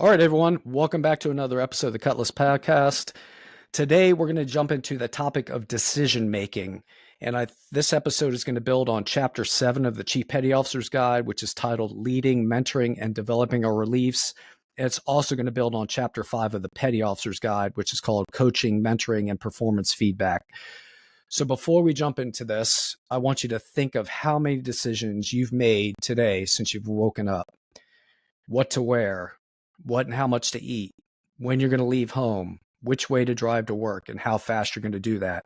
All right, everyone. Welcome back to another episode of the Cutlass Podcast. Today, we're going to jump into the topic of decision making. And this episode is going to build on Chapter 7 of the Chief Petty Officer's Guide, which is titled Leading, Mentoring, and Developing Our Reliefs. And it's also going to build on Chapter 5 of the Petty Officer's Guide, which is called Coaching, Mentoring, and Performance Feedback. So before we jump into this, I want you to think of how many decisions you've made today since you've woken up. What to wear, what and how much to eat, when you're going to leave home, which way to drive to work, and how fast you're going to do that.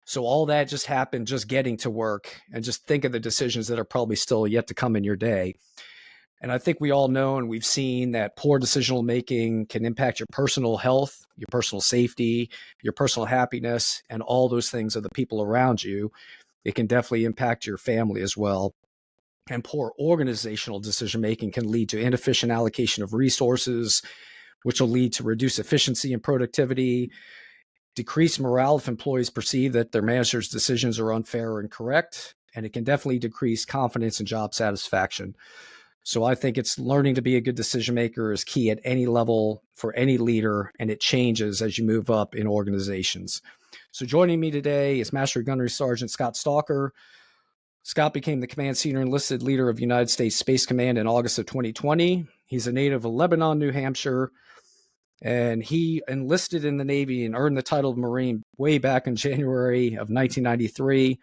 So all that just happened just getting to work, and just think of the decisions that are probably still yet to come in your day. And I think we all know and we've seen that poor decisional making can impact your personal health, your personal safety, your personal happiness, and all those things of the people around you. It can definitely impact your family as well. And poor organizational decision making can lead to inefficient allocation of resources, which will lead to reduced efficiency and productivity, decreased morale if employees perceive that their manager's decisions are unfair or incorrect, and it can definitely decrease confidence and job satisfaction. So I think it's learning to be a good decision maker is key at any level for any leader, and it changes as you move up in organizations. So joining me today is Master Gunnery Sergeant Scott Stalker. Scott became the Command Senior Enlisted Leader of United States Space Command in August of 2020. He's a native of Lebanon, New Hampshire, and he enlisted in the Navy and earned the title of Marine way back in January of 1993.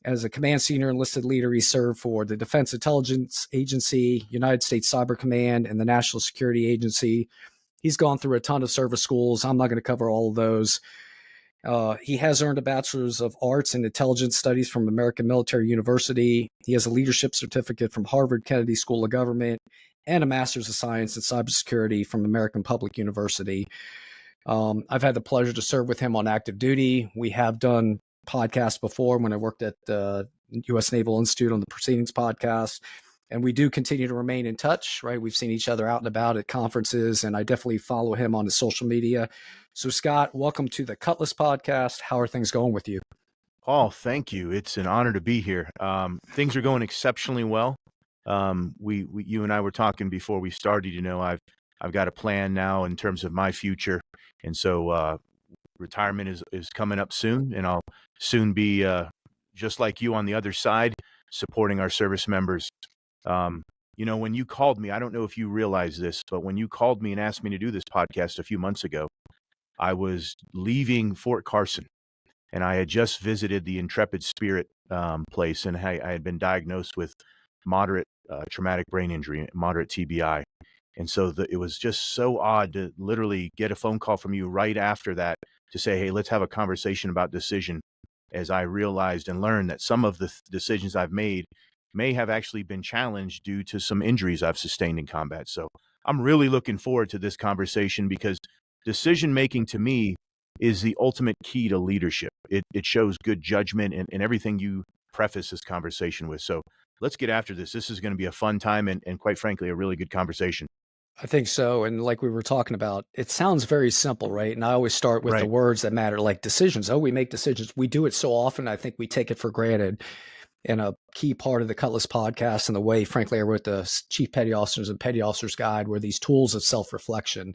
As a Command Senior Enlisted Leader, he served for the Defense Intelligence Agency, United States Cyber Command, and the National Security Agency. He's gone through a ton of service schools. I'm not going to cover all of those. He has earned a Bachelor's of Arts in Intelligence Studies from American Military University. He has a leadership certificate from Harvard Kennedy School of Government and a Master's of Science in Cybersecurity from American Public University. I've had the pleasure to serve with him on active duty. We have done podcasts before when I worked at the U.S. Naval Institute on the Proceedings podcast. And we do continue to remain in touch, right? We've seen each other out and about at conferences, and I definitely follow him on his social media. So, Scott, welcome to the Cutlass Podcast. How are things going with you? Paul, thank you. It's an honor to be here. Things are going exceptionally well. You and I were talking before we started. You know, I've got a plan now in terms of my future, and so retirement is coming up soon, and I'll soon be just like you on the other side, supporting our service members. You know, when you called me, I don't know if you realize this, but when you called me and asked me to do this podcast a few months ago, I was leaving Fort Carson, and I had just visited the Intrepid Spirit place, and I had been diagnosed with moderate traumatic brain injury, moderate TBI. And so it was just so odd to literally get a phone call from you right after that to say, hey, let's have a conversation about decision, as I realized and learned that some of the decisions I've made may have actually been challenged due to some injuries I've sustained in combat. So I'm really looking forward to this conversation, because decision making to me is the ultimate key to leadership. It shows good judgment and everything you preface this conversation with. So let's get after this. This is going to be a fun time and quite frankly, a really good conversation. I think so. And like we were talking about, it sounds very simple, right? And I always start with the Right. words that matter, like decisions. Oh, we make decisions. We do it so often, I think we take it for granted. And a key part of the Cutlass Podcast and the way, frankly, I wrote the Chief Petty Officers and Petty Officers Guide were these tools of self-reflection.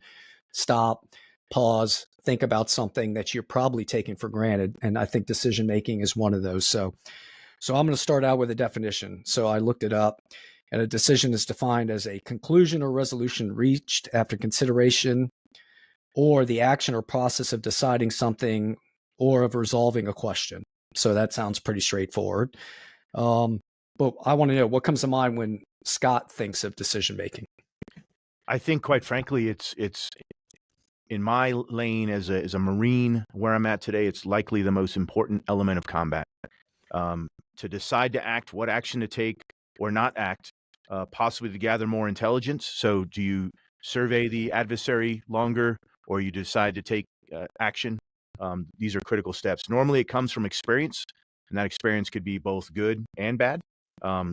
Stop, pause, think about something that you're probably taking for granted. And I think decision making is one of those. So I'm going to start out with a definition. So I looked it up, and a decision is defined as a conclusion or resolution reached after consideration, or the action or process of deciding something, or of resolving a question. So that sounds pretty straightforward. But I want to know, what comes to mind when Scott thinks of decision making? I think, quite frankly, it's in my lane as a Marine, where I'm at today, it's likely the most important element of combat. To decide to act, what action to take or not act, possibly to gather more intelligence. So do you survey the adversary longer, or you decide to take action? These are critical steps. Normally it comes from experience, and that experience could be both good and bad.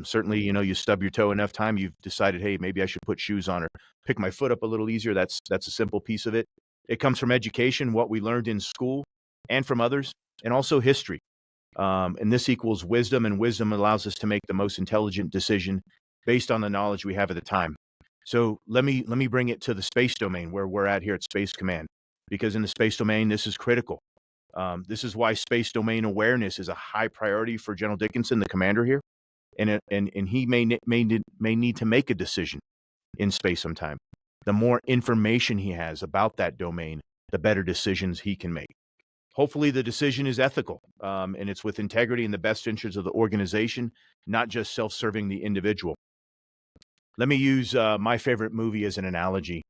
Certainly, you know, you stub your toe enough time, you've decided, hey, maybe I should put shoes on or pick my foot up a little easier. That's a simple piece of it. It comes from education, what we learned in school, and from others, and also history. And this equals wisdom, and wisdom allows us to make the most intelligent decision based on the knowledge we have at the time. So let me bring it to the space domain where we're at here at Space Command, because in the space domain, this is critical. This is why space domain awareness is a high priority for General Dickinson, the commander here, and he may need to make a decision in space sometime. The more information he has about that domain, the better decisions he can make. Hopefully, the decision is ethical, and it's with integrity in the best interest of the organization, not just self-serving the individual. Let me use my favorite movie as an analogy,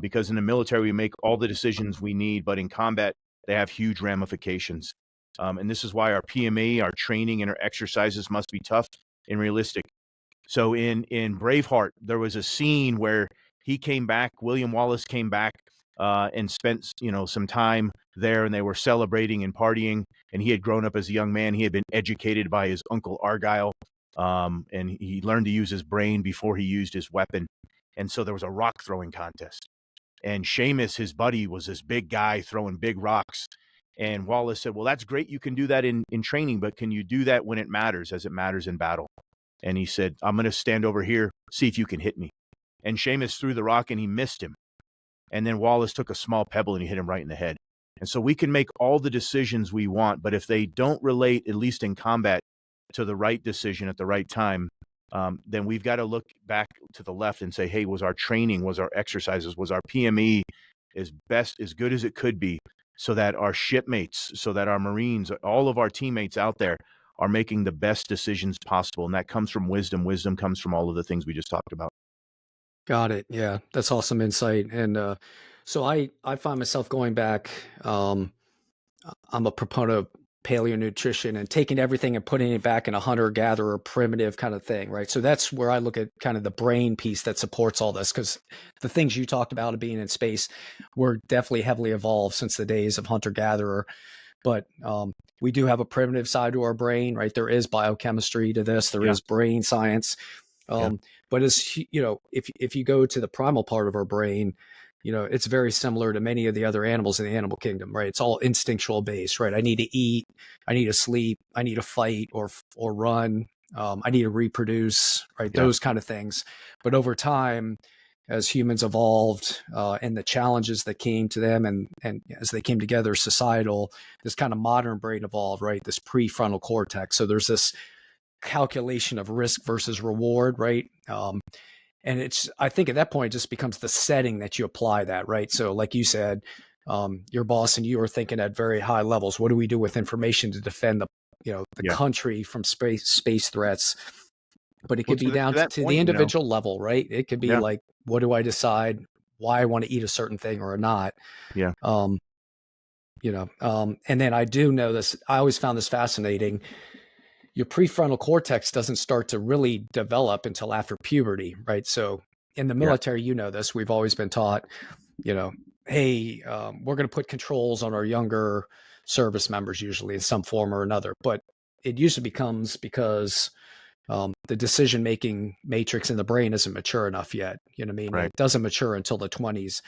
because in the military, we make all the decisions we need, but in combat, they have huge ramifications. And this is why our PME, our training, and our exercises must be tough and realistic. So in Braveheart, there was a scene where he came back, William Wallace came back and spent some time there, and they were celebrating and partying. And he had grown up as a young man. He had been educated by his uncle Argyle, and he learned to use his brain before he used his weapon. And so there was a rock throwing contest. And Seamus, his buddy, was this big guy throwing big rocks. And Wallace said, well, that's great. You can do that in training, but can you do that when it matters, as it matters in battle? And he said, I'm going to stand over here, see if you can hit me. And Seamus threw the rock and he missed him. And then Wallace took a small pebble and he hit him right in the head. And so we can make all the decisions we want, but if they don't relate, at least in combat, to the right decision at the right time, then we've got to look back to the left and say, hey, was our training, was our exercises, was our PME as good as it could be, so that our shipmates, so that our Marines, all of our teammates out there are making the best decisions possible. And that comes from wisdom. Wisdom comes from all of the things we just talked about. Got it. Yeah, that's awesome insight. And so I find myself going back. I'm a proponent of paleo nutrition and taking everything and putting it back in a hunter-gatherer primitive kind of thing, right? So that's where I look at kind of the brain piece that supports all this, because the things you talked about of being in space were definitely heavily evolved since the days of hunter-gatherer. But we do have a primitive side to our brain, right? There is biochemistry to this. There is brain science. But as you know, if you go to the primal part of our brain, it's very similar to many of the other animals in the animal kingdom, right? It's all instinctual based, right? I need to eat, I need to sleep, I need to fight or run, I need to reproduce, right? Those kind of things. But over time, as humans evolved and the challenges that came to them and as they came together, societal, this kind of modern brain evolved, right? This prefrontal cortex. So there's this calculation of risk versus reward, right? And I think at that point, it just becomes the setting that you apply that, right? So like you said, your boss and you are thinking at very high levels. What do we do with information to defend the country from space threats? But it could be down to the individual level, right? It could be like, what do I decide why I want to eat a certain thing or not? Yeah. And then I do know this. I always found this fascinating. Your prefrontal cortex doesn't start to really develop until after puberty, right? So in the military, this, we've always been taught, hey, we're going to put controls on our younger service members, usually in some form or another. But it usually becomes because the decision-making matrix in the brain isn't mature enough yet. You know what I mean? Right. It doesn't mature until the 20s.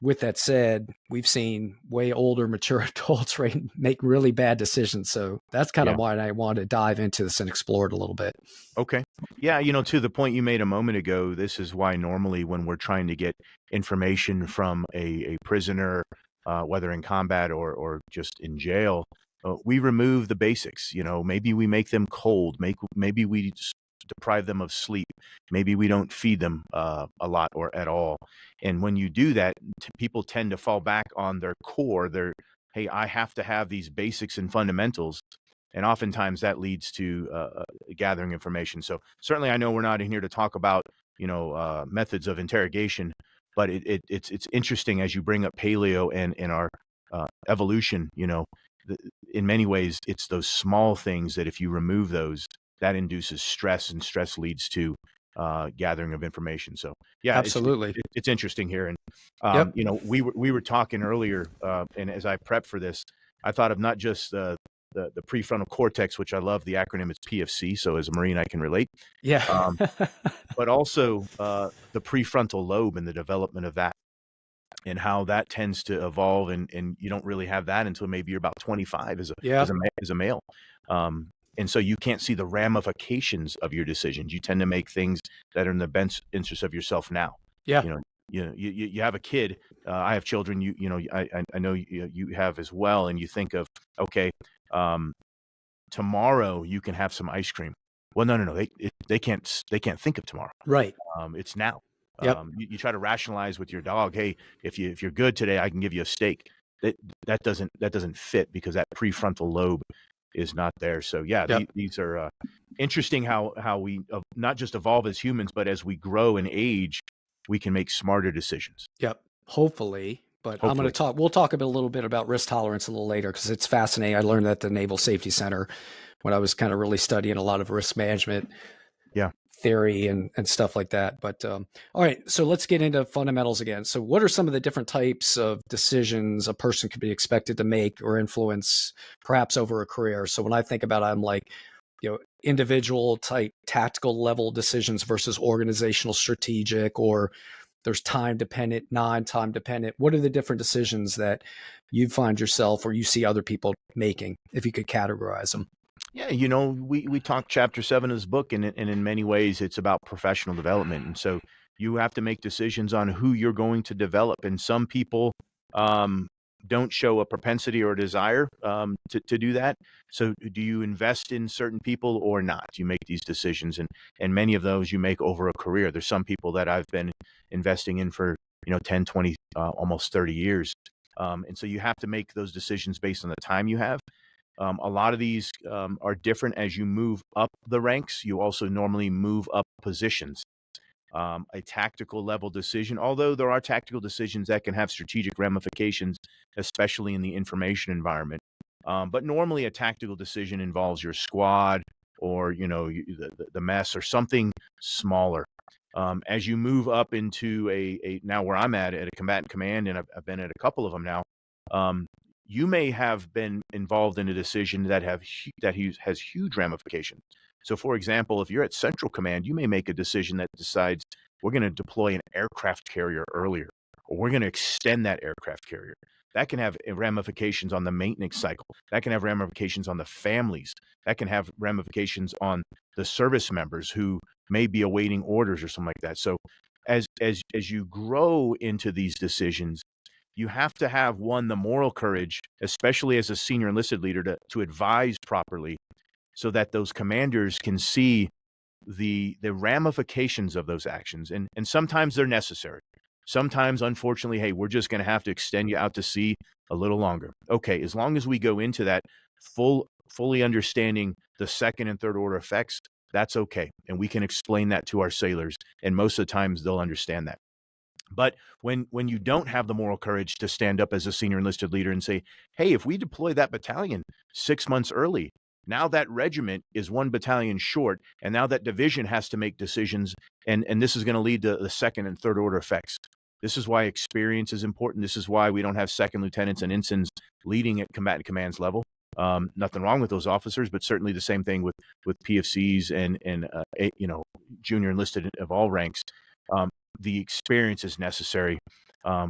With that said, we've seen way older, mature adults, right, make really bad decisions. So that's kind of why I want to dive into this and explore it a little bit. Okay. Yeah. To the point you made a moment ago, this is why normally when we're trying to get information from a prisoner, whether in combat or just in jail, we remove the basics. Maybe we make them cold. Maybe we deprive them of sleep. Maybe we don't feed them a lot or at all. And when you do that, people tend to fall back on their core. Hey, I have to have these basics and fundamentals. And oftentimes that leads to gathering information. So certainly I know we're not in here to talk about, methods of interrogation, but it's interesting as you bring up paleo and our evolution, in many ways, it's those small things that if you remove those, that induces stress, and stress leads to gathering of information. So yeah, absolutely, it's interesting here. And we were talking earlier, and as I prepped for this, I thought of not just the prefrontal cortex, which I love. The acronym is PFC. So as a Marine, I can relate. Yeah. But also the prefrontal lobe and the development of that, and how that tends to evolve, and you don't really have that until maybe you're about 25 as a male. And so you can't see the ramifications of your decisions. You tend to make things that are in the best interest of yourself now. Yeah. You know, you have a kid. I have children. I know you have as well, and you think of, okay, um, tomorrow you can have some ice cream. Well, no. They can't think of tomorrow. Right. It's now. Yep. You try to rationalize with your dog, hey, if you're good today, I can give you a steak. That that doesn't fit because that prefrontal lobe is not there. So yeah, Yep. these are interesting how we not just evolve as humans, but as we grow and age, we can make smarter decisions. Yep. Hopefully. But Hopefully, we'll talk a little bit about risk tolerance a little later because it's fascinating. I learned that at the Naval Safety Center when I was kind of really studying a lot of risk management yeah. theory and stuff like that. But all right, so let's get into fundamentals again. So, what are some of the different types of decisions a person could be expected to make or influence, perhaps over a career? So, when I think about it, I'm like, individual type tactical level decisions versus organizational strategic, or there's time dependent, non-time dependent. What are the different decisions that you find yourself or you see other people making, if you could categorize them? Yeah, we talk chapter 7 of this book, and in many ways, it's about professional development. And so you have to make decisions on who you're going to develop. And some people um, don't show a propensity or a desire to do that. So do you invest in certain people or not? You make these decisions, and many of those you make over a career. There's some people that I've been investing in for 10, 20, almost 30 years. And so you have to make those decisions based on the time you have. A lot of these are different as you move up the ranks. You also normally move up positions. A tactical level decision, although there are tactical decisions that can have strategic ramifications, especially in the information environment. But normally, a tactical decision involves your squad or the mess or something smaller. As you move up into a now where I'm at a combatant command, and I've been at a couple of them now. Um, you may have been involved in a decision has huge ramifications. So, for example, if you're at Central Command, you may make a decision that decides we're going to deploy an aircraft carrier earlier, or we're going to extend that aircraft carrier. That can have ramifications on the maintenance cycle. That can have ramifications on the families. That can have ramifications on the service members who may be awaiting orders or something like that. So, as you grow into these decisions, you have to have the moral courage, especially as a senior enlisted leader, to advise properly so that those commanders can see the ramifications of those actions. And sometimes they're necessary. Sometimes, unfortunately, hey, we're just going to have to extend you out to sea a little longer. Okay, as long as we go into that fully understanding the second and third order effects, that's okay. And we can explain that to our sailors. And most of the times they'll understand that. But when you don't have the moral courage to stand up as a senior enlisted leader and say, hey, if we deploy that battalion 6 months early, now that regiment is one battalion short, and now that division has to make decisions, and this is going to lead to the second and third order effects. This is why experience is important. This is why we don't have second lieutenants and ensigns leading at combatant commands level. Nothing wrong with those officers, but certainly the same thing with PFCs and junior enlisted of all ranks. The experience is necessary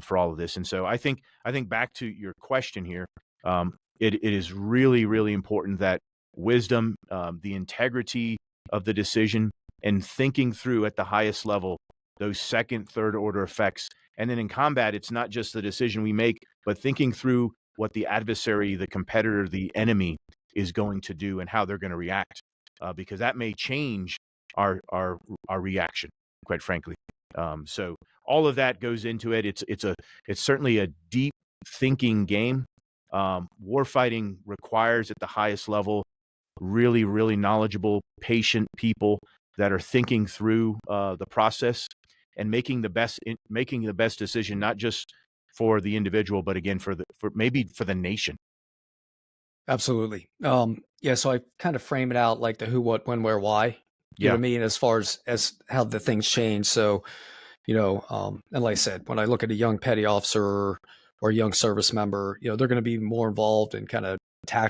for all of this. And so I think back to your question here, it is really, really important that wisdom, the integrity of the decision, and thinking through at the highest level those second, third order effects. And then in combat, it's not just the decision we make, but thinking through what the adversary, the competitor, the enemy is going to do and how they're going to react, because that may change our reaction, quite frankly. So all of that goes into it. It's certainly a deep thinking game. Warfighting requires at the highest level really, really knowledgeable, patient people that are thinking through the process and making the best decision, not just for the individual, but again for maybe for the nation. Absolutely. Yeah, so I kind of frame it out like the who, what, when, where, why. You know Yeah, what I mean? As far as how the things change. So, and like I said, when I look at a young petty officer or a young service member, they're going to be more involved in kind of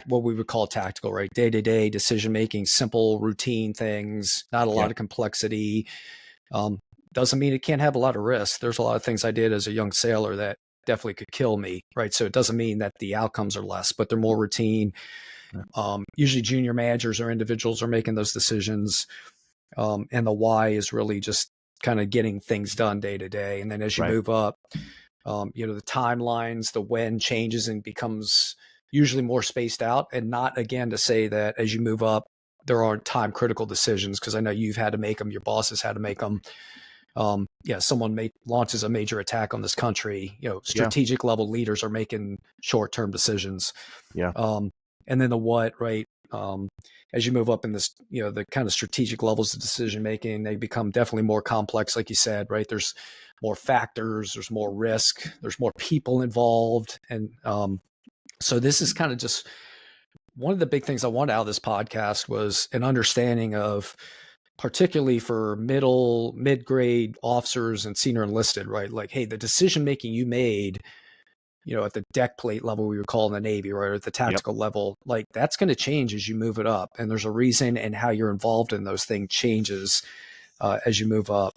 what we would call tactical, right? Day-to-day decision making, simple, routine things, not a yeah, lot of complexity. Um, doesn't mean it can't have a lot of risk. There's a lot of things I did as a young sailor that definitely could kill me, right? So it doesn't mean that the outcomes are less, but they're more routine. yeah, Usually junior managers or individuals are making those decisions. And the why is really just kind of getting things done day to day. And then as you Right. move up, the timelines, the when changes and becomes usually more spaced out. And not again to say that as you move up, there aren't time critical decisions, because I know you've had to make them, your boss has had to make them. Someone launches a major attack on this country. Yeah. Strategic level leaders are making short term decisions. Yeah. Um, and then the what, right? As you move up in this, the kind of strategic levels of decision making, they become definitely more complex, like you said, right? There's more factors, there's more risk, there's more people involved. And so this is kind of just one of the big things I wanted out of this podcast was an understanding of, particularly for mid-grade officers and senior enlisted, right? Like, hey, the decision making you made, at the deck plate level, we would call in the Navy, right? Or at the Yep. tactical level, like that's going to change as you move it up. And there's a reason, and how you're involved in those things changes as you move up.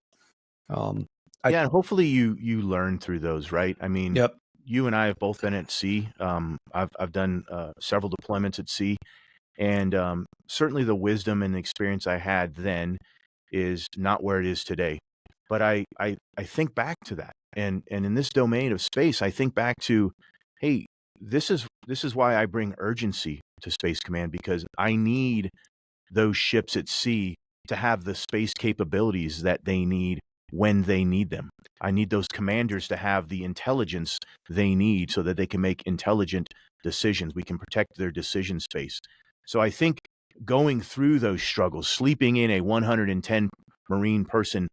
Um, I, Yeah, and hopefully you learn through those, right? I mean, yep. you and I have both been at sea. I've done several deployments at sea, and certainly the wisdom and experience I had then is not where it is today. But I think back to that, and in this domain of space, I think back to, hey, this is why I bring urgency to Space Command, because I need those ships at sea to have the space capabilities that they need when they need them. I need those commanders to have the intelligence they need so that they can make intelligent decisions. We can protect their decision space. So I think going through those struggles, sleeping in a 110 Marine person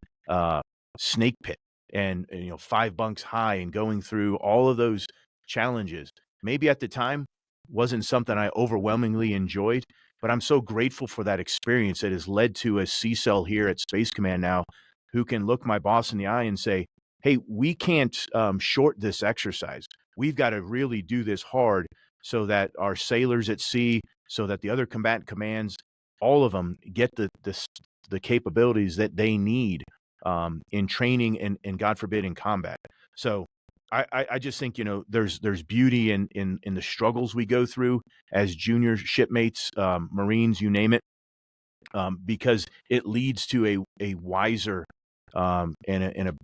snake pit, and 5 bunks high, and going through all of those challenges, maybe at the time wasn't something I overwhelmingly enjoyed, but I'm so grateful for that experience that has led to a C-cell here at Space Command now, who can look my boss in the eye and say, hey, we can't short this exercise. We've got to really do this hard so that our sailors at sea, so that the other combatant commands, all of them get the capabilities that they need in training, and God forbid in combat. So I just think, there's beauty in the struggles we go through as junior shipmates, Marines, you name it, because it leads to a wiser and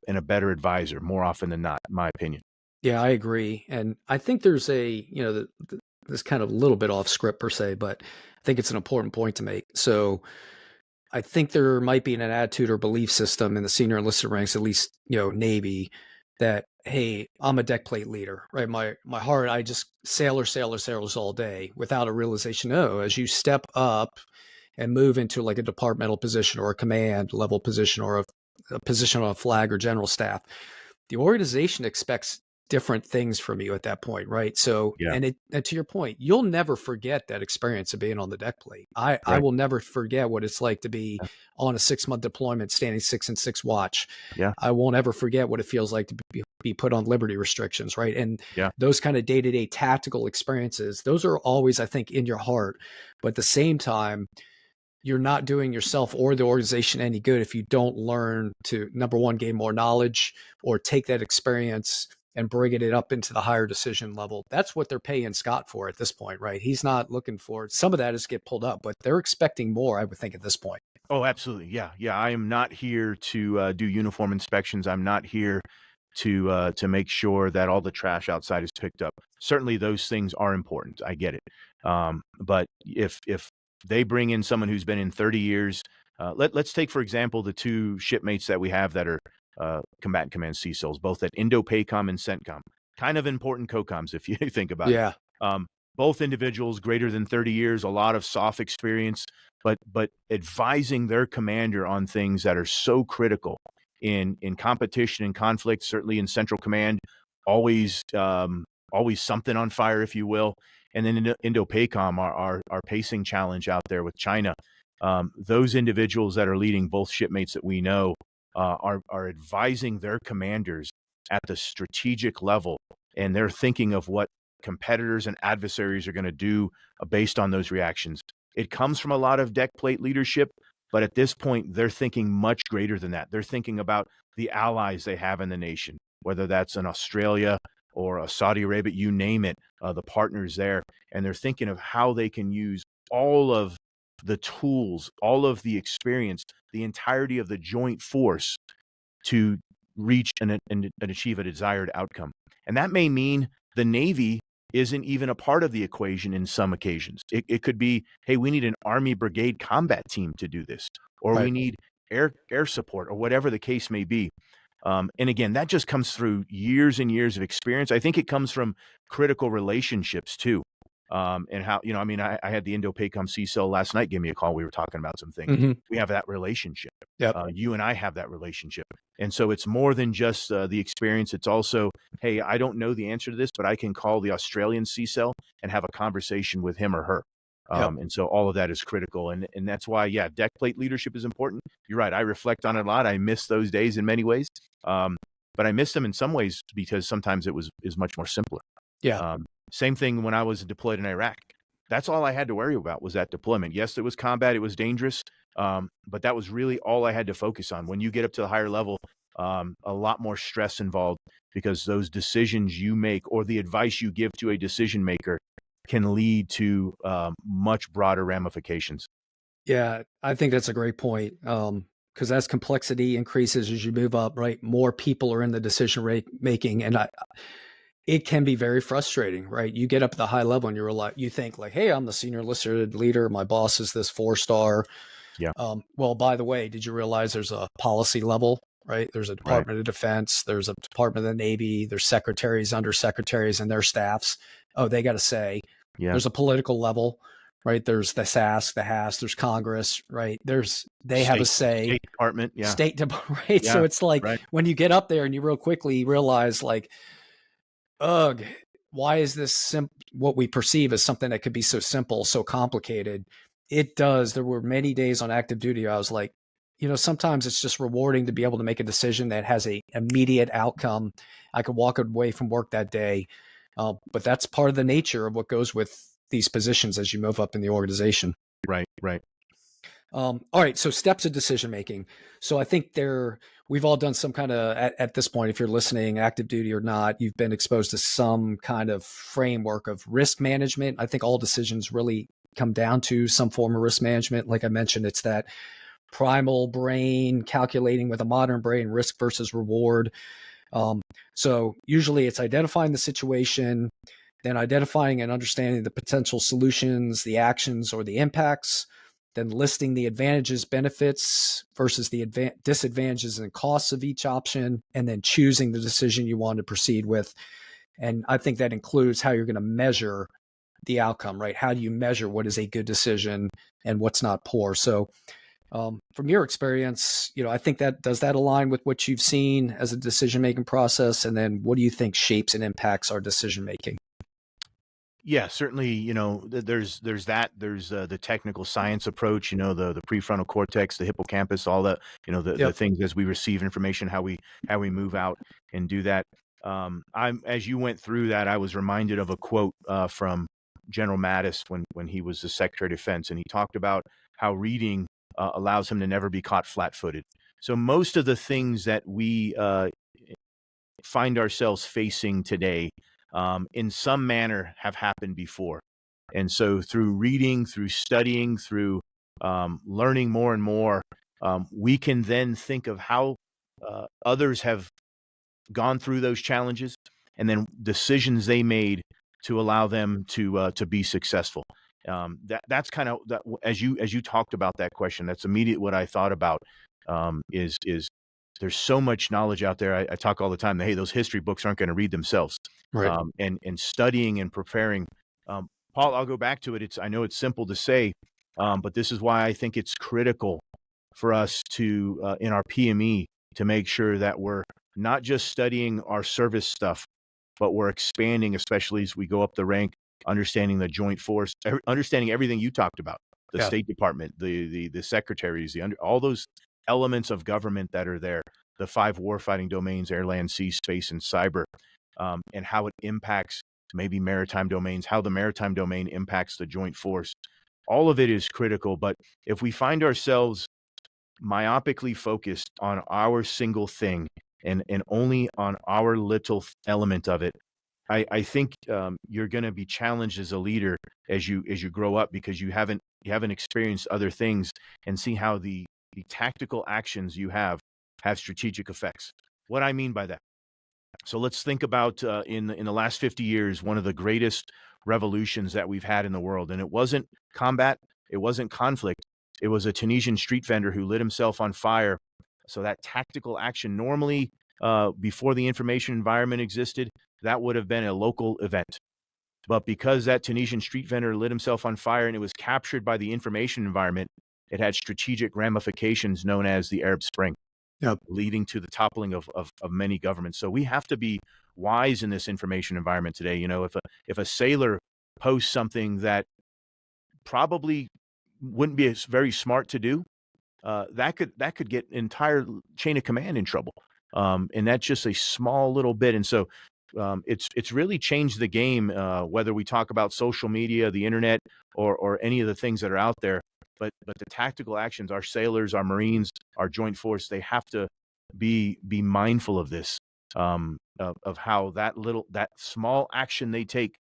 a better advisor more often than not, in my opinion. Yeah, I agree. And I think there's this kind of little bit off script per se, but I think it's an important point to make. So I think there might be an attitude or belief system in the senior enlisted ranks, at least, Navy, that, hey, I'm a deck plate leader, right? My heart, I just sailors all day, without a realization. Oh, as you step up and move into like a departmental position or a command level position, or a position on a flag or general staff, the organization expects different things from you at that point, right? So, Yeah. and to your point, you'll never forget that experience of being on the deck plate. I Right. will never forget what it's like to be Yeah. on a 6-month deployment, standing 6 and 6 watch. Yeah. I won't ever forget what it feels like to be put on liberty restrictions, right? And Yeah. those kind of day-to-day tactical experiences, those are always, I think, in your heart. But at the same time, you're not doing yourself or the organization any good if you don't learn to, number one, gain more knowledge, or take that experience and bring it up into the higher decision level. That's what they're paying Scott for at this point, right? He's not looking for, some of that is get pulled up, but they're expecting more, I would think, at this point. Oh, absolutely. Yeah. Yeah. I am not here to do uniform inspections. I'm not here to make sure that all the trash outside is picked up. Certainly, those things are important. I get it. But if they bring in someone who's been in 30 years, let's take for example the two shipmates that we have that are combatant command CSOLs, both at Indo-PACOM and CENTCOM, kind of important COCOMs if you think about it. Yeah. Both individuals greater than 30 years, a lot of soft experience, but advising their commander on things that are so critical in competition and conflict, certainly in Central Command, always always something on fire, if you will. And then in Indo-PACOM, our pacing challenge out there with China, those individuals that are leading both shipmates that we know are advising their commanders at the strategic level, and they're thinking of what competitors and adversaries are going to do based on those reactions. It comes from a lot of deck plate leadership, but at this point, they're thinking much greater than that. They're thinking about the allies they have in the nation, whether that's an Australia or a Saudi Arabia, you name it, the partners there. And they're thinking of how they can use all of the tools, all of the experience, the entirety of the joint force to reach and achieve a desired outcome. And that may mean the Navy isn't even a part of the equation in some occasions. It could be, hey, we need an Army brigade combat team to do this, or we Right. need air support, or whatever the case may be. And again, that just comes through years and years of experience. I think it comes from critical relationships too. And how, I mean, I had the Indo-PACOM CSEL last night give me a call. We were talking about some things. Hmm. We have that relationship. Yep. You and I have that relationship. And so it's more than just the experience. It's also, hey, I don't know the answer to this, but I can call the Australian CSEL and have a conversation with him or her. Yep. And so all of that is critical. And that's why, yeah, deck plate leadership is important. You're right. I reflect on it a lot. I miss those days in many ways. But I miss them in some ways because sometimes is much more simpler. Yeah. Same thing when I was deployed in Iraq. That's all I had to worry about was that deployment. Yes, it was combat. It was dangerous. But that was really all I had to focus on. When you get up to the higher level, a lot more stress involved because those decisions you make or the advice you give to a decision maker can lead to much broader ramifications. Yeah, I think that's a great point. Because as complexity increases as you move up, right, more people are in the decision making, and it can be very frustrating, right? You get up at the high level and you think like, hey, I'm the senior enlisted leader. My boss is this 4-star. Yeah. Well, by the way, did you realize there's a policy level, right? There's a Right. Department of Defense, there's a Department of the Navy, there's secretaries, undersecretaries, and their staffs. Oh, they got to say. Yeah. There's a political level, right? There's the SAS, the HAS, there's Congress, right? They have a say. State Department. Yeah. State Department, right? Yeah. So it's like Right. when you get up there and you real quickly realize like, ugh, why is this what we perceive as something that could be so simple, so complicated? It does. There were many days on active duty. I was like, sometimes it's just rewarding to be able to make a decision that has a immediate outcome. I could walk away from work that day. But that's part of the nature of what goes with these positions as you move up in the organization. Right. Right. All right. So steps of decision making. So I think we've all done some kind of, at this point, if you're listening, active duty or not, you've been exposed to some kind of framework of risk management. I think all decisions really come down to some form of risk management. Like I mentioned, it's that primal brain calculating with a modern brain, risk versus reward. So usually it's identifying the situation, then identifying and understanding the potential solutions, the actions, or the impacts, then listing the advantages, benefits versus the disadvantages and costs of each option, and then choosing the decision you want to proceed with. And I think that includes how you're going to measure the outcome, right? How do you measure what is a good decision and what's not poor? So from your experience, I think does that align with what you've seen as a decision-making process? And then what do you think shapes and impacts our decision-making? Yeah, certainly, there's that, there's the technical science approach, the prefrontal cortex, the hippocampus, all the, the Yep. things as we receive information, how we move out and do that. As you went through that, I was reminded of a quote from General Mattis when he was the Secretary of Defense, and he talked about how reading allows him to never be caught flat-footed. So most of the things that we find ourselves facing today, in some manner, have happened before. And so through reading, through studying, through learning more and more, we can then think of how others have gone through those challenges and then decisions they made to allow them to be successful. That's kind of that, as you talked about that question, that's immediate what I thought about. Is there's so much knowledge out there. I talk all the time that, hey, those history books aren't going to read themselves. Right. And studying and preparing. Paul, I'll go back to it. I know it's simple to say, but this is why I think it's critical for us to in our PME to make sure that we're not just studying our service stuff, but we're expanding, especially as we go up the rank, understanding the joint force, understanding everything you talked about, the Yeah. State Department, the secretaries, all those elements of government that are there, the 5 warfighting domains, air, land, sea, space, and cyber, and how it impacts maybe maritime domains, how the maritime domain impacts the joint force. All of it is critical. But if we find ourselves myopically focused on our single thing and only on our little element of it, I think you're going to be challenged as a leader as you grow up because you haven't experienced other things and see how the tactical actions you have have strategic effects. What I mean by that. So let's think about in the last 50 years, one of the greatest revolutions that we've had in the world, and it wasn't combat, it wasn't conflict, it was a Tunisian street vendor who lit himself on fire. So that tactical action, normally before the information environment existed, that would have been a local event. But because that Tunisian street vendor lit himself on fire and it was captured by the information environment, it had strategic ramifications known as the Arab Spring, Yep. leading to the toppling of many governments. So we have to be wise in this information environment today. You know, if a sailor posts something that probably wouldn't be very smart to do, that could get entire chain of command in trouble. And that's just a small little bit. And so it's really changed the game. Whether we talk about social media, the internet, or any of the things that are out there, but the tactical actions, our sailors, our Marines, our joint force, they have to be mindful of this, of how that small action they take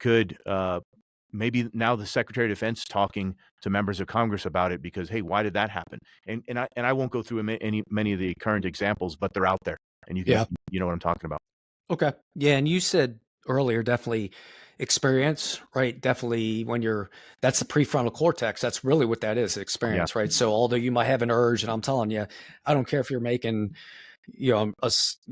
could maybe now the Secretary of Defense talking to members of Congress about it because, hey, why did that happen? And I won't go through many of the current examples, but they're out there, and Yeah. you know what I'm talking about. Okay. Yeah. And you said earlier, definitely experience, right? Definitely that's the prefrontal cortex. That's really what that is, Yeah, experience, right? So although you might have an urge, and I'm telling you, I don't care if you're making,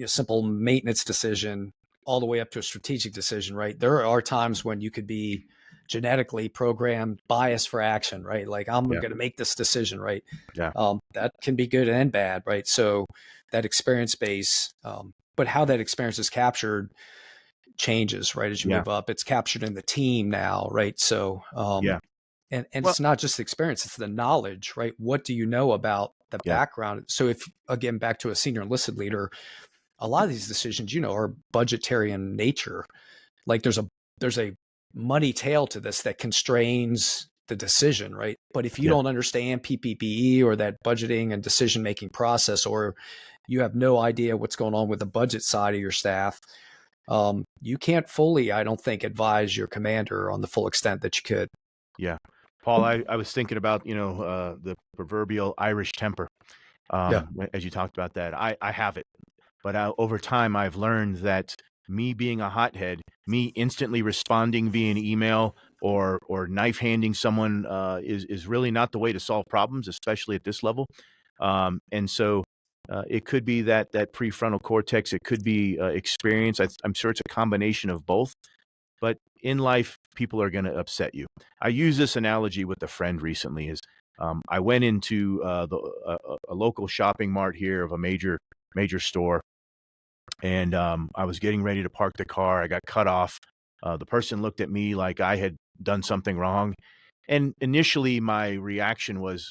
simple maintenance decision all the way up to a strategic decision, right? There are times when you could be genetically programmed bias for action, right? Like I'm yeah, going to make this decision, right? yeah, That can be good and bad, right? So that experience base, but how that experience is captured changes, right? As you yeah, move up, it's captured in the team now, right? So, yeah. and Well, it's not just the experience, it's the knowledge, right? What do you know about the yeah, background? So if, again, back to a senior enlisted leader, a lot of these decisions, are budgetary in nature. Like there's a money tail to this that constrains the decision, right? But if you yeah, don't understand PPPE or that budgeting and decision making process, or you have no idea what's going on with the budget side of your staff, you can't fully, I don't think, advise your commander on the full extent that you could. yeah. Paul, I was thinking about the proverbial Irish temper. Yeah. As you talked about that, I have it. But over time, I've learned that me being a hothead, me instantly responding via an email or knife handing someone is really not the way to solve problems, especially at this level. And so it could be that prefrontal cortex. It could be experience. I'm sure it's a combination of both. But in life, people are going to upset you. I use this analogy with a friend recently. Is I went into a local shopping mart here of a major store, and I was getting ready to park the car. I got cut off. The person looked at me like I had done something wrong. And initially, my reaction was,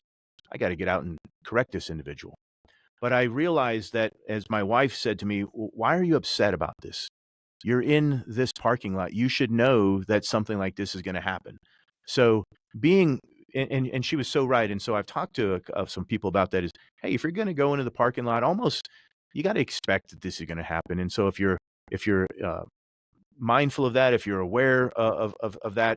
I got to get out and correct this individual. But I realized that, as my wife said to me, Why are you upset about this? You're in this parking lot. You should know that something like this is going to happen. So, being and she was so right. And so I've talked to some people about that. Is, hey, if you're going to go into the parking lot, almost you got to expect that this is going to happen. And so if you're mindful of that, if you're aware of that,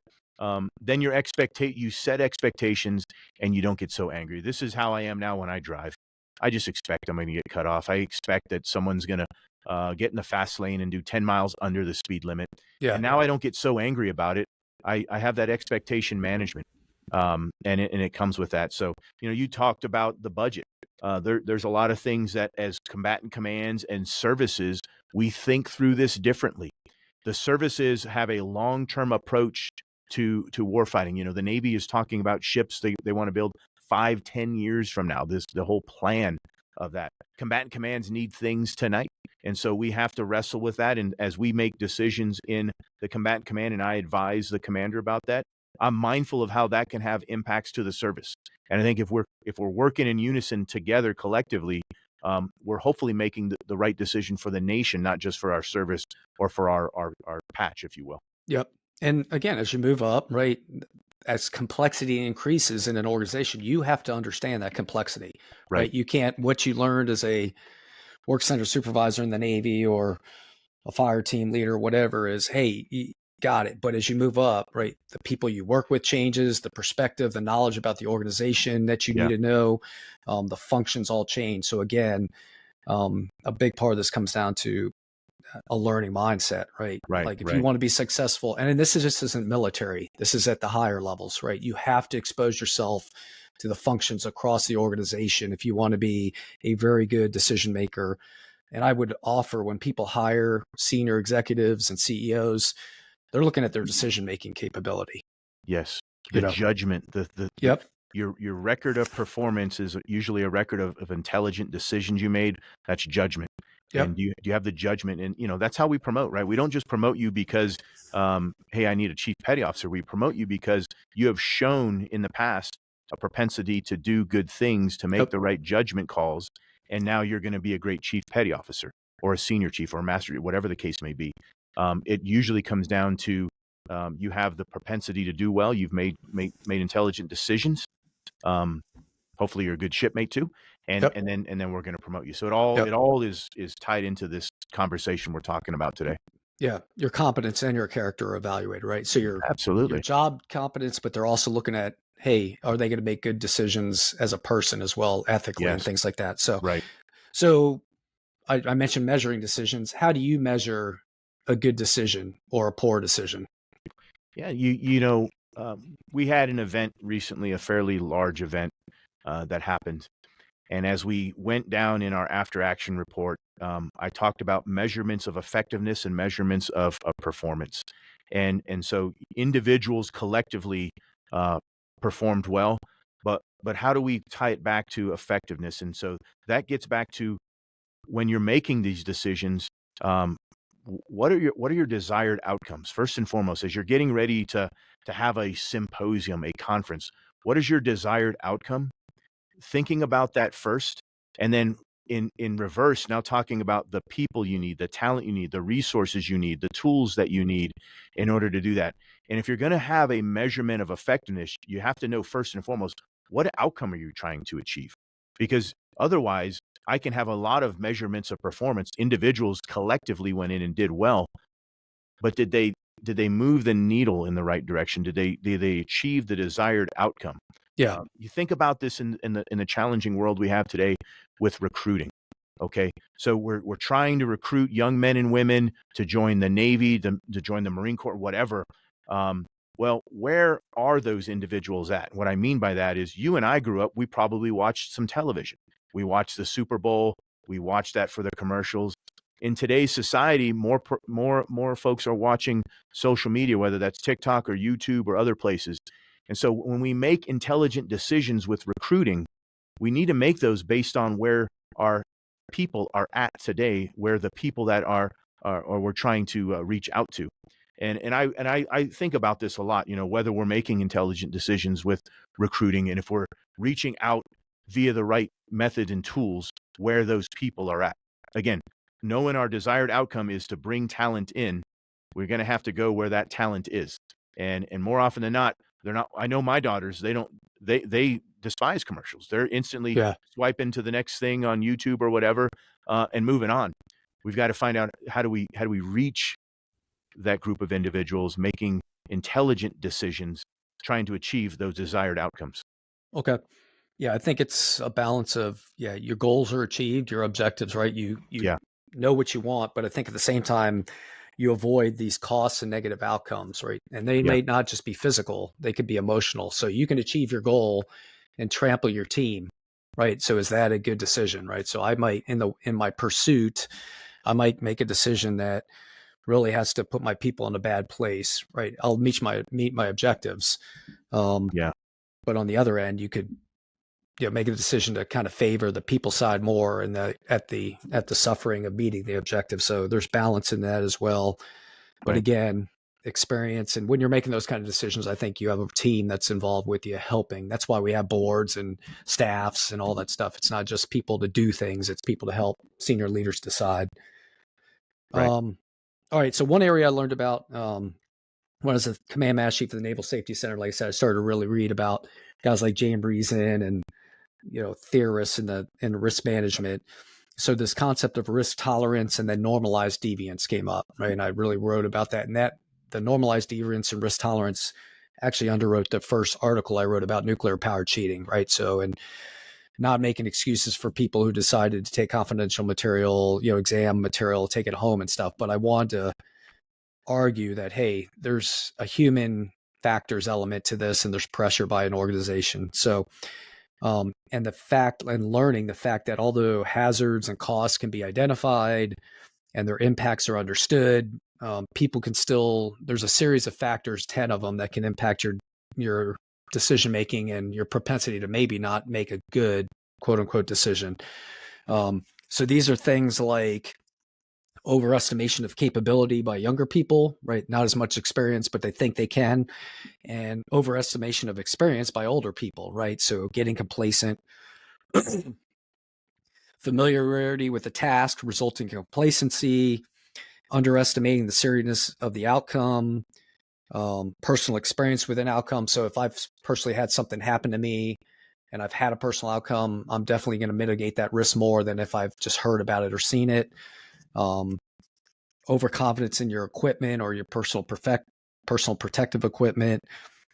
then you set expectations and you don't get so angry. This is how I am now when I drive. I just expect I'm going to get cut off. I expect that someone's going to get in the fast lane and do 10 miles under the speed limit. Yeah. And now I don't get so angry about it. I have that expectation management, and it comes with that. So you talked about the budget. There's a lot of things that, as combatant commands and services, we think through this differently. The services have a long-term approach to warfighting. The Navy is talking about ships they want to build 5-10 years from now. The whole plan of that. Combatant commands need things tonight. And so we have to wrestle with that. And as we make decisions in the combatant command, and I advise the commander about that, I'm mindful of how that can have impacts to the service. And I think if we're working in unison together collectively, we're hopefully making the right decision for the nation, not just for our service or for our patch, if you will. Yep. And again, as you move up, right, as complexity increases in an organization, you have to understand that complexity, Right. right? You can't, what you learned as a work center supervisor in the Navy or a fire team leader, whatever, is, hey, got it. But as you move up, right, the people you work with changes, the perspective, the knowledge about the organization that you need Yeah. to know, the functions all change. So again, a big part of this comes down to a learning mindset, right? Right. Like if you Right. want to be successful, and this is just isn't military, this is at the higher levels, right? You have to expose yourself to the functions across the organization if you want to be a very good decision maker. And I would offer when people hire senior executives and CEOs, they're looking at their decision making capability. Yes. You The know, judgment, yep, your record of performance is usually a record of intelligent decisions you made. That's judgment. And yep, do you have the judgment? And that's how we promote, right? We don't just promote you because, hey, I need a chief petty officer. We promote you because you have shown in the past a propensity to do good things, to make yep, the right judgment calls, and now you're going to be a great chief petty officer or a senior chief or a master, whatever the case may be. It usually comes down to you have the propensity to do well. You've made intelligent decisions. Um, hopefully, you're a good shipmate too, and yep, and then we're going to promote you. So it all is tied into this conversation we're talking about today. yeah. Your competence and your character are evaluated, right? So your Absolutely. job competence, but they're also looking at, hey, are they going to make good decisions as a person as well, ethically and Yes. things like that. So, Right. so I mentioned measuring decisions. How do you measure a good decision or a poor decision? Yeah. We had an event recently, a fairly large event that happened. And as we went down in our after action report, I talked about measurements of effectiveness and measurements of performance. And so individuals collectively uh, performed well, but how do we tie it back to effectiveness? And so that gets back to when you're making these decisions, um, what are your desired outcomes? First and foremost, as you're getting ready to have a symposium, a conference, what is your desired outcome? Thinking about that first, and then in reverse, now talking about the people you need, the talent you need, the resources you need, the tools that you need in order to do that. And if you're going to have a measurement of effectiveness, you have to know first and foremost, what outcome are you trying to achieve? Because otherwise, I can have a lot of measurements of performance. Individuals collectively went in and did well, but did they move the needle in the right direction? Did they achieve the desired outcome? Yeah, You think about this in the challenging world we have today with recruiting. Okay, so we're trying to recruit young men and women to join the Navy, to join the Marine Corps, whatever. Um, well, where are those individuals at? What I mean by that is, you and I grew up. We probably watched some television. We watched the Super Bowl. We watched that for the commercials. In today's society, more folks are watching social media, whether that's TikTok or YouTube or other places. And so when we make intelligent decisions with recruiting, we need to make those based on where our people are at today, where the people that are or we're trying to reach out to. And I think about this a lot, whether we're making intelligent decisions with recruiting, and if we're reaching out via the right method and tools, where those people are at. Again, knowing our desired outcome is to bring talent in, we're going to have to go where that talent is. And more often than not, they're not. I know my daughters, they despise commercials. They're instantly yeah. swiping to the next thing on YouTube or whatever, and moving on. We've got to find out, how do we reach that group of individuals making intelligent decisions, trying to achieve those desired outcomes. Okay. Yeah, I think it's a balance of, yeah, your goals are achieved, your objectives, right? You Yeah, know what you want, but I think at the same time you avoid these costs and negative outcomes, right? And they yeah, may not just be physical, they could be emotional. So you can achieve your goal and trample your team, right? So is that a good decision, right? So I might in my pursuit, I might make a decision that really has to put my people in a bad place, right? I'll meet my objectives. Um, yeah. but on the other end, you could make a decision to kind of favor the people side more and at the suffering of meeting the objective. So there's balance in that as well. But Right, again, experience, and when you're making those kind of decisions, I think you have a team that's involved with you helping. That's why we have boards and staffs and all that stuff. It's not just people to do things, it's people to help senior leaders decide. right. All right. So one area I learned about when I was a command master chief of the Naval Safety Center, like I said, I started to really read about guys like Jan Breezen and theorists in risk management. So this concept of risk tolerance and then normalized deviance came up, right? And I really wrote about that. And that the normalized deviance and risk tolerance actually underwrote the first article I wrote about nuclear power cheating, right? So, and not making excuses for people who decided to take confidential material, exam material, take it home and stuff. But I wanted to argue that, hey, there's a human factors element to this, and there's pressure by an organization. So, and the fact and learning the fact that although hazards and costs can be identified and their impacts are understood, people can still, there's a series of factors, 10 of them, that can impact your decision making and your propensity to maybe not make a good quote unquote decision. So these are things like overestimation of capability by younger people, right? Not as much experience, but they think they can, and overestimation of experience by older people, right? So getting complacent, familiarity with the task resulting in complacency, underestimating the seriousness of the outcome, personal experience with an outcome. So if I've personally had something happen to me and I've had a personal outcome, I'm definitely going to mitigate that risk more than if I've just heard about it or seen it. Overconfidence in your equipment or your personal protective equipment,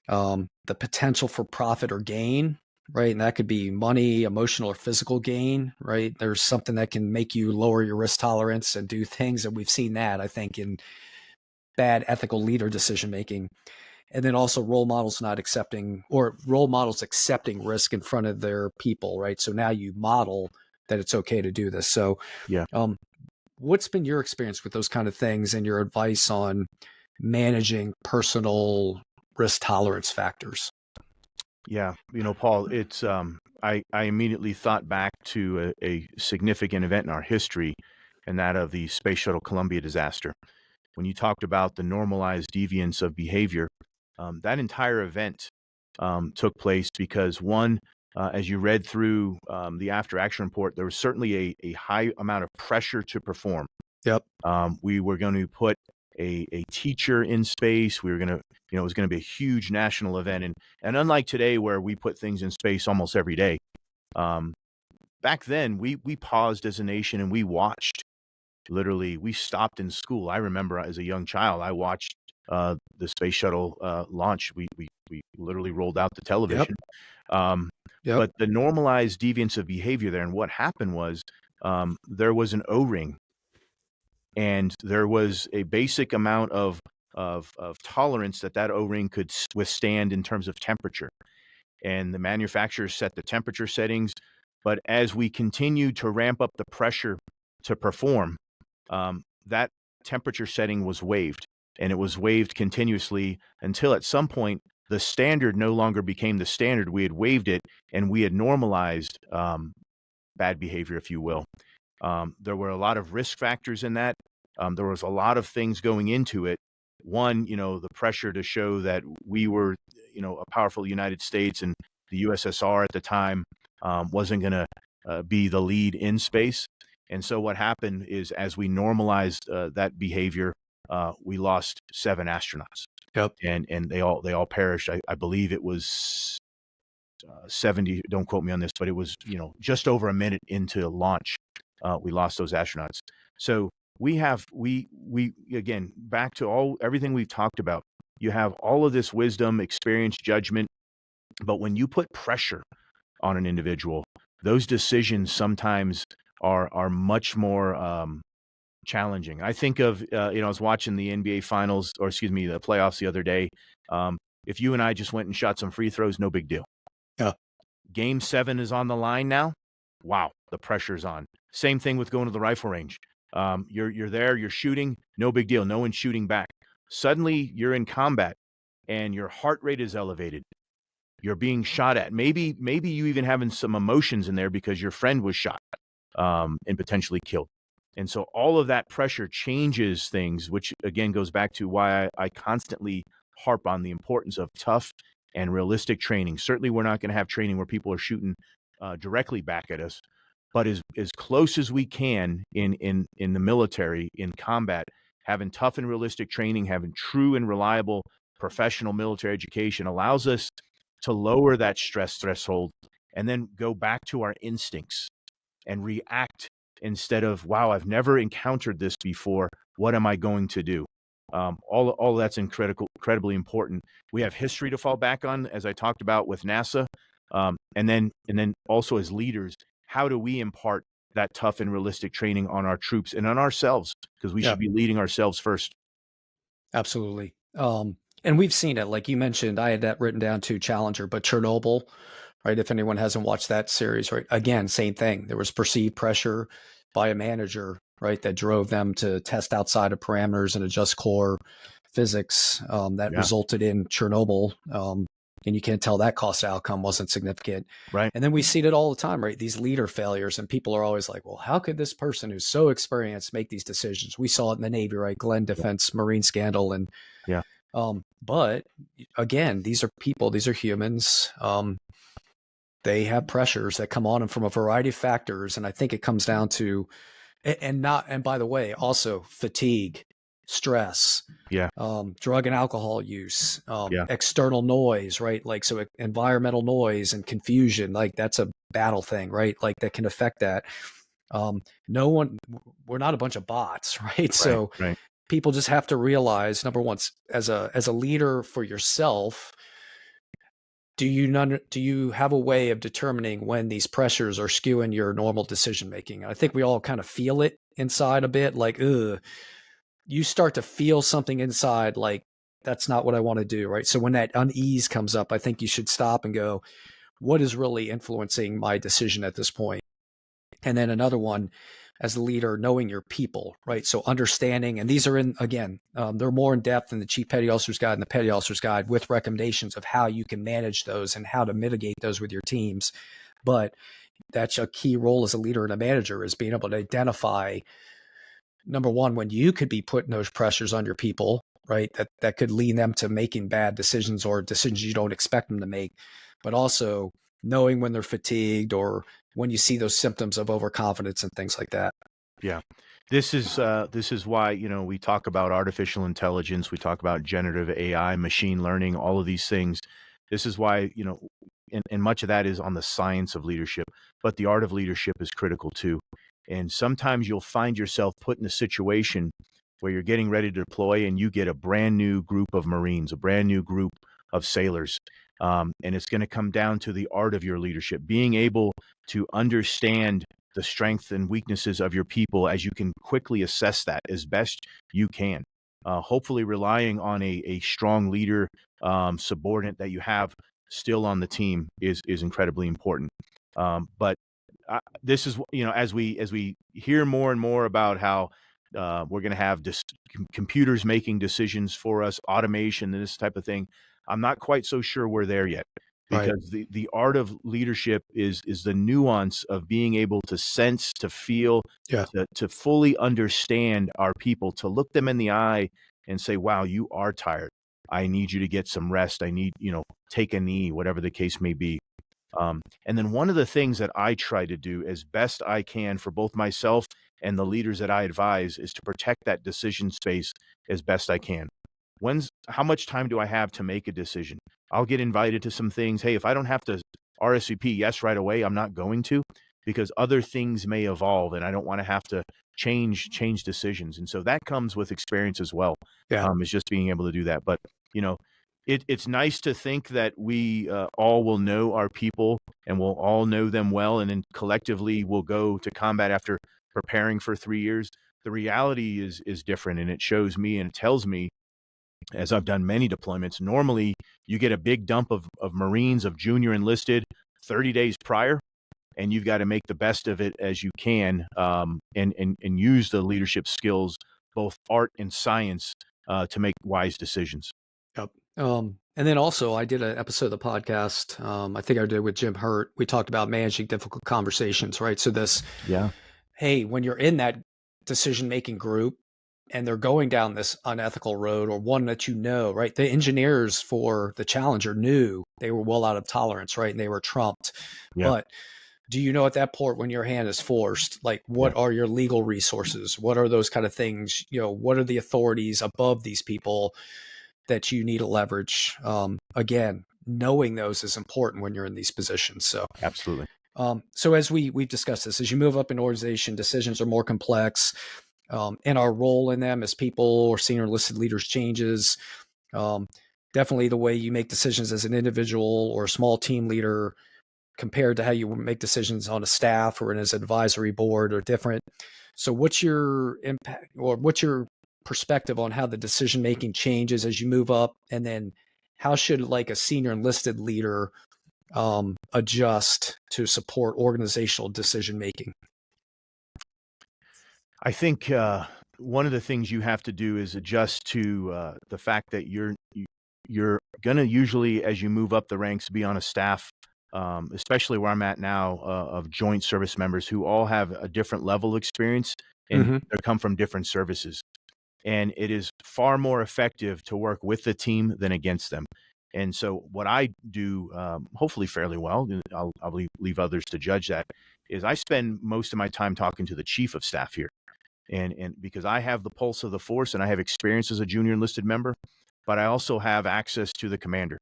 the potential for profit or gain, right? And that could be money, emotional or physical gain, right? There's something that can make you lower your risk tolerance and do things, and we've seen that, I think, in bad ethical leader decision making. And then also role models accepting risk in front of their people, right? So now you model that it's okay to do this. So Yeah. what's been your experience with those kind of things and your advice on managing personal risk tolerance factors? Yeah. Paul, it's I immediately thought back to a significant event in our history, and that of the Space Shuttle Columbia disaster. When you talked about the normalized deviance of behavior, that entire event took place because one, as you read through the after action report, there was certainly a high amount of pressure to perform. Yep. We were going to put a teacher in space. We were going to, it was going to be a huge national event. And unlike today, where we put things in space almost every day, um, back then we paused as a nation and we watched. Literally, we stopped in school. I remember as a young child, I watched the space shuttle launch. We literally rolled out the Yep. television. Um, Yep. but the normalized deviance of behavior there, and what happened was there was an O-ring, and there was a basic amount of tolerance that O-ring could withstand in terms of temperature. And the manufacturers set the temperature settings. But as we continued to ramp up the pressure to perform, that temperature setting was waived, and it was waived continuously until at some point the standard no longer became the standard. We had waived it, and we had normalized bad behavior, if you will. There were a lot of risk factors in that. There was a lot of things going into it. One, the pressure to show that we were, a powerful United States, and the USSR at the time wasn't going to be the lead in space. And so what happened is, as we normalized that behavior, we lost 7 astronauts, Yep. and they all perished. I believe it was 70. Don't quote me on this, but it was just over a minute into launch, we lost those astronauts. So we again, back to everything we've talked about. You have all of this wisdom, experience, judgment, but when you put pressure on an individual, those decisions sometimes are much more challenging. I think of I was watching the NBA finals, or excuse me, the playoffs the other day. If you and I just went and shot some free throws, no big deal. Yeah. Game 7 is on the line now. Wow, the pressure's on. Same thing with going to the rifle range. You're there, you're shooting, no big deal. No one's shooting back. Suddenly, you're in combat, and your heart rate is elevated. You're being shot at. Maybe you even having some emotions in there because your friend was shot and potentially killed. And so all of that pressure changes things, which again goes back to why I constantly harp on the importance of tough and realistic training. Certainly, we're not going to have training where people are shooting directly back at us, but as close as we can in the military, in combat, having tough and realistic training, having true and reliable professional military education allows us to lower that stress threshold and then go back to our instincts and react instead of, wow, I've never encountered this before. What am I going to do? All of that's incredibly important. We have history to fall back on, as I talked about with NASA, and then also as leaders, how do we impart that tough and realistic training on our troops and on ourselves? Because we Yeah, should be leading ourselves first. absolutely. And we've seen it, like you mentioned, I had that written down too, Challenger, but Chernobyl, right? If anyone hasn't watched that series, right? Again, same thing. There was perceived pressure by a manager, right, that drove them to test outside of parameters and adjust core physics, that Yeah, resulted in Chernobyl. And you can't tell that cost outcome wasn't significant. right. And then we see it all the time, right? These leader failures, and people are always like, well, how could this person who's so experienced make these decisions? We saw it in the Navy, right? Glenn Yeah, Defense Marine scandal. And yeah, but again, these are people, these are humans. They have pressures that come on them from a variety of factors. And I think it comes down to, and by the way, also fatigue, stress, yeah, drug and alcohol use, yeah. external noise, right? Like, so environmental noise and confusion, like that's a battle thing, right? Like that can affect that. No one, we're not a bunch of bots, right? Right, So right. people just have to realize, number one, as a leader for yourself, do you have a way of determining when these pressures are skewing your normal decision making? I think we all kind of feel it inside a bit, like, ugh, you start to feel something inside, like that's not what I want to do, right? So when that unease comes up, I think you should stop and go, what is really influencing my decision at this point? And then another one, as a leader, knowing your people, right? So understanding, and these are in, again, they're more in depth in the Chief Petty Officer's Guide and the Petty Officer's Guide with recommendations of how you can manage those and how to mitigate those with your teams. But that's a key role as a leader and a manager, is being able to identify, number one, when you could be putting those pressures on your people, right? That could lead them to making bad decisions or decisions you don't expect them to make, but also knowing when they're fatigued or when you see those symptoms of overconfidence and things like that. Yeah. This is why, we talk about artificial intelligence, we talk about generative AI, machine learning, all of these things. This is why, and much of that is on the science of leadership, but the art of leadership is critical too. And sometimes you'll find yourself put in a situation where you're getting ready to deploy and you get a brand new group of Marines, a brand new group of sailors. And it's going to come down to the art of your leadership, being able to understand the strengths and weaknesses of your people as you can quickly assess that as best you can. Hopefully relying on a strong leader, subordinate that you have still on the team is incredibly important. But this is, as we hear more and more about how we're going to have computers making decisions for us, automation and this type of thing. I'm not quite so sure we're there yet, Right. because the art of leadership is the nuance of being able to sense, to feel, Yeah. to fully understand our people, to look them in the eye and say, wow, you are tired. I need you to get some rest. I need, take a knee, whatever the case may be. And then one of the things that I try to do as best I can for both myself and the leaders that I advise is to protect that decision space as best I can. How much time do I have to make a decision? I'll get invited to some things. Hey, if I don't have to RSVP yes right away, I'm not going to, because other things may evolve and I don't want to have to change decisions. And so that comes with experience as well. Yeah. Is just being able to do that. But you know, it's nice to think that we all will know our people and we'll all know them well, and then collectively we'll go to combat after preparing for 3 years. The reality is different, and it shows me and it tells me, as I've done many deployments, normally you get a big dump of Marines, of junior enlisted 30 days prior, and you've got to make the best of it as you can, and use the leadership skills, both art and science, to make wise decisions. Yep. And then also I did an episode of the podcast, I think I did with Jim Hurt. We talked about managing difficult conversations, right? So this, Yeah, hey, when you're in that decision-making group and they're going down this unethical road, or one that, right? The engineers for the Challenger knew they were well out of tolerance, right? And they were trumped. yeah, But do you know at that point when your hand is forced, like yeah, what are your legal resources? What are those kind of things? What are the authorities above these people that you need to leverage? Again, knowing those is important when you're in these positions. So absolutely. so as we've discussed this, as you move up in organization, decisions are more complex. and our role in them as people or senior enlisted leaders changes. Um, Definitely the way you make decisions as an individual or a small team leader compared to how you make decisions on a staff or in as an advisory board are different. So what's your impact or what's your perspective on how the decision making changes as you move up? And then how should like a senior enlisted leader adjust to support organizational decision making? I think one of the things you have to do is adjust to the fact that you're going to usually, as you move up the ranks, be on a staff, especially where I'm at now, of joint service members who all have a different level of experience and Mm-hmm. they come from different services. And it is far more effective to work with the team than against them. And so, what I do, hopefully fairly well, and I'll leave others to judge that, is I spend most of my time talking to the chief of staff here, and because I have the pulse of the force and I have experience as a junior enlisted member, but I also have access to the commander,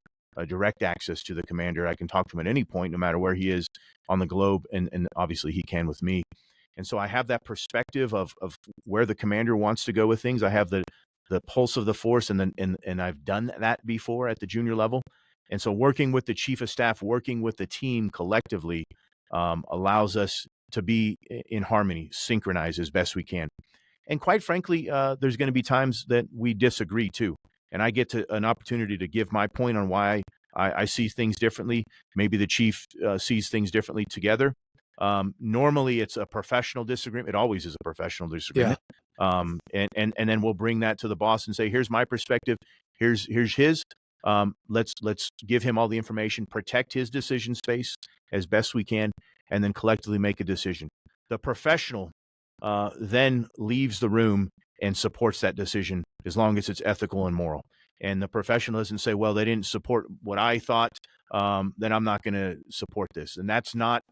direct access to the commander. I can talk to him at any point, no matter where he is on the globe, and obviously he can with me. And so I have that perspective of where the commander wants to go with things. I have the pulse of the force, and then and I've done that before at the junior level. And so working with the chief of staff, working with the team collectively, allows us to be in harmony, synchronize as best we can. And quite frankly, there's going to be times that we disagree too. And I get an opportunity to give my point on why I see things differently. Maybe the chief sees things differently together. Normally, it's a professional disagreement. It always is a professional Yeah. disagreement. And then we'll bring that to the boss and say, "Here's my perspective. Here's his. Let's give him all the information, protect his decision space as best we can, and then collectively make a decision." The professional then leaves the room and supports that decision as long as it's ethical and moral. And the professional doesn't say, "Well, they didn't support what I thought, then I'm not going to support this." And that's not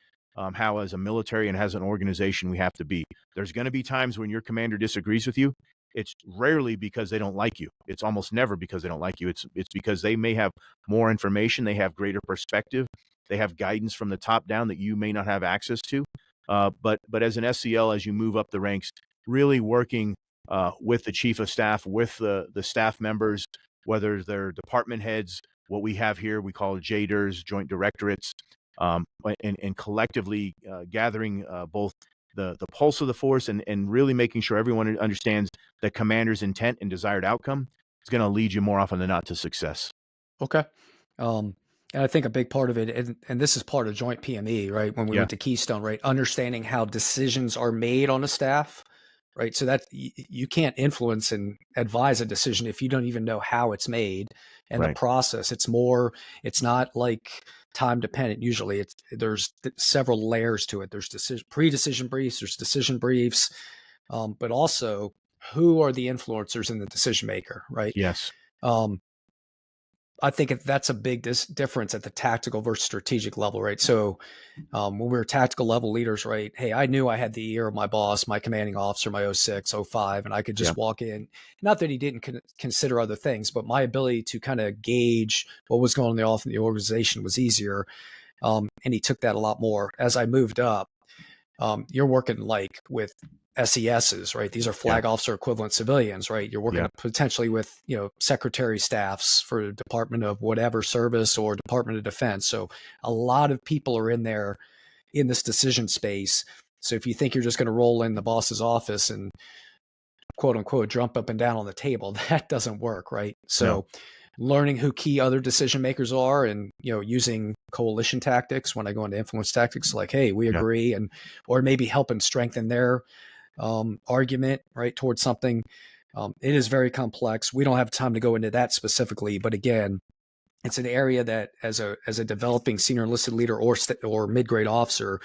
how, as a military and as an organization, we have to be. There's going to be times when your commander disagrees with you. It's rarely because they don't like you. It's almost never because they don't like you. It's because they may have more information, they have greater perspective, they have guidance from the top down that you may not have access to. But as an SEL, as you move up the ranks, really working with the chief of staff, with the staff members, whether they're department heads, what we have here we call JDIRs, joint directorates, and collectively gathering both the pulse of the force and really making sure everyone understands the commander's intent and desired outcome is going to lead you more often than not to success. Okay. And I think a big part of it, and this is part of joint PME, right? When we Yeah, went to Keystone, right? Understanding how decisions are made on a staff, right? So that you can't influence and advise a decision if you don't even know how it's made and the right. process. It's not like time dependent. Usually there's several layers to it. There's pre-decision briefs, there's decision briefs, but also who are the influencers in the decision maker, right? Yes. Um, I think that's a big difference at the tactical versus strategic level, right? So when we were tactical level leaders, right? Hey, I knew I had the ear of my boss, my commanding officer, my 06, 05, and I could Yeah. just walk in. Not that he didn't consider other things, but my ability to kind of gauge what was going on in the organization was easier. And he took that a lot more. As I moved up, you're working like with SESs, right? These are Yeah. flag officer equivalent civilians, right? You're working Yeah. potentially with, secretary staffs for Department of whatever service or Department of Defense. So a lot of people are in there in this decision space. So if you think you're just going to roll in the boss's office and quote unquote jump up and down on the table, that doesn't work, right? No. So learning who key other decision makers are and using coalition tactics when I go into influence tactics, like, hey, we Yeah. agree, and or maybe helping strengthen their argument right towards something. It is very complex. We don't have time to go into that specifically, but again, it's an area that as a developing senior enlisted leader or mid-grade officer,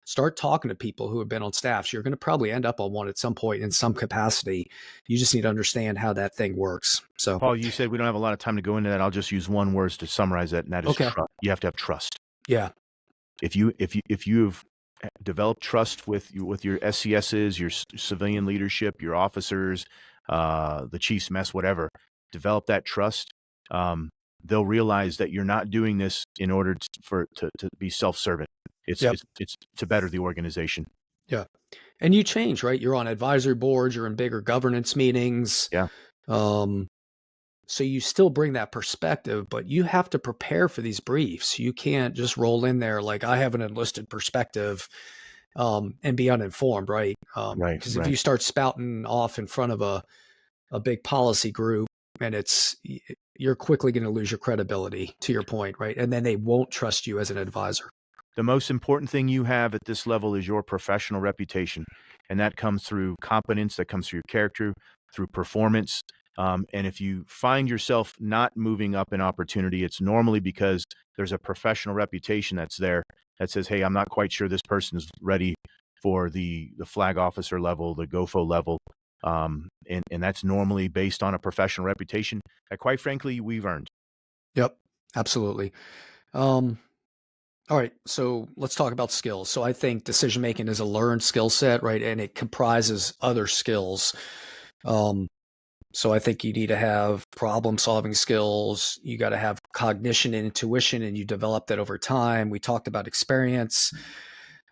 start talking to people who have been on staffs. You're going to probably end up on one at some point in some capacity. You just need to understand how that thing works. So, Paul, you said we don't have a lot of time to go into that. I'll just use one word to summarize that, and that is okay. trust. You have to have trust. Yeah. If you've developed trust with your SCSs, your civilian leadership, your officers, the chief's mess, whatever, develop that trust. They'll realize that you're not doing this in order to be self-serving. It's Yep. it's it's to better the organization. Yeah. And you change, right? You're on advisory boards, you're in bigger governance meetings. Yeah. Um, so you still bring that perspective, but you have to prepare for these briefs. You can't just roll in there like I have an enlisted perspective and be uninformed, right? Right. Because if Right. you start spouting off in front of a big policy group and you're quickly going to lose your credibility, to your point, right? And then they won't trust you as an advisor. The most important thing you have at this level is your professional reputation. And that comes through competence, that comes through your character, through performance. And if you find yourself not moving up in opportunity, it's normally because there's a professional reputation that's there that says, hey, I'm not quite sure this person's ready for the flag officer level, the GOFO level. And that's normally based on a professional reputation that, quite frankly, we've earned. Yep, absolutely. Um, all right, so let's talk about skills. So I think decision making is a learned skill set, right? And it comprises other skills. Um, so I think you need to have problem solving skills. You got to have cognition and intuition, and you develop that over time. We talked about experience.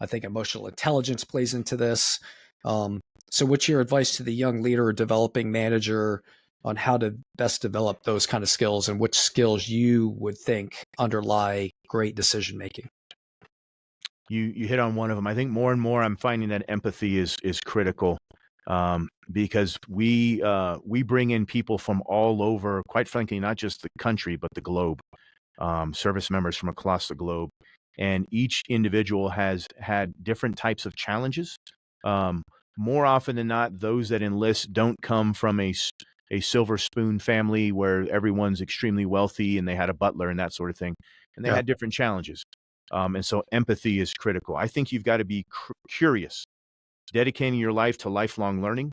I think emotional intelligence plays into this. Um, so, what's your advice to the young leader or developing manager on how to best develop those kind of skills, and which skills you would think underlie great decision making? You hit on one of them. I think more and more I'm finding that empathy is critical, because we bring in people from all over, quite frankly, not just the country but the globe, service members from across the globe, and each individual has had different types of challenges. Um, More often than not, those that enlist don't come from a silver spoon family where everyone's extremely wealthy and they had a butler and that sort of thing, and they Yeah. had different challenges. And so empathy is critical. I think you've got to be curious, dedicating your life to lifelong learning,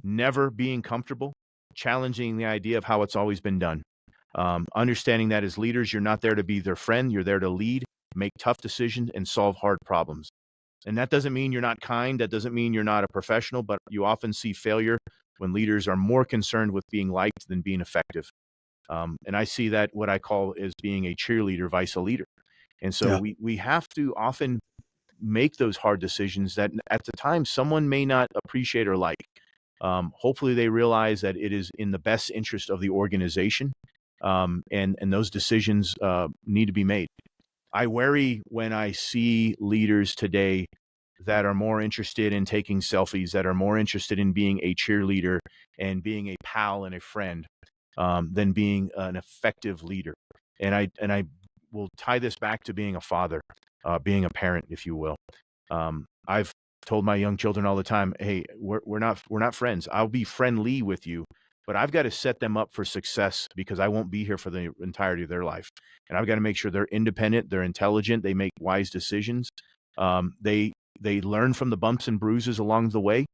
never being comfortable, challenging the idea of how it's always been done. Understanding that as leaders, you're not there to be their friend, you're there to lead, make tough decisions, and solve hard problems. And that doesn't mean you're not kind, that doesn't mean you're not a professional, but you often see failure when leaders are more concerned with being liked than being effective. And I see that what I call is being a cheerleader vice a leader. And so Yeah. we have to often make those hard decisions that at the time someone may not appreciate or like. Hopefully, they realize that it is in the best interest of the organization, and those decisions need to be made. I worry when I see leaders today that are more interested in taking selfies, that are more interested in being a cheerleader and being a pal and a friend, than being an effective leader. And I will tie this back to being a father, being a parent, if you will. I've told my young children all the time, "Hey, we're not friends. I'll be friendly with you, but I've got to set them up for success because I won't be here for the entirety of their life, and I've got to make sure they're independent, they're intelligent, they make wise decisions. They learn from the bumps and bruises along the way,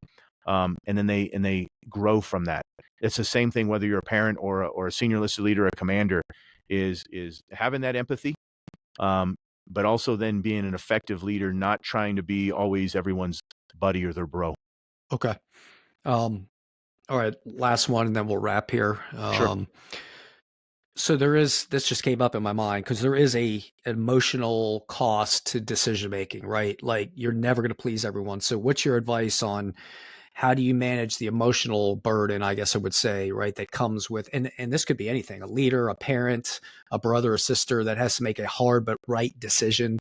and then they grow from that. It's the same thing whether you're a parent or a senior enlisted leader, a commander, is having that empathy, um, but also then being an effective leader, not trying to be always everyone's buddy or their bro. Okay. Um, all right. Last one, and then we'll wrap here. Sure. So this just came up in my mind because there is a emotional cost to decision making, right? Like you're never going to please everyone. So what's your advice on how do you manage the emotional burden, I guess I would say, right, that comes with, and this could be anything, a leader, a parent, a brother or sister that has to make a hard but right decision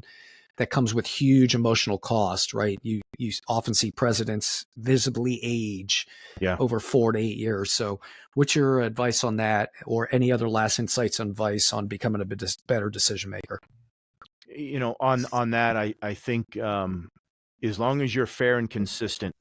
that comes with huge emotional cost, right? You often see presidents visibly age Yeah. over 4 to 8 years. So, what's your advice on that, or any other last insights on advice on becoming a better decision maker? On that, I think, as long as you're fair and consistent,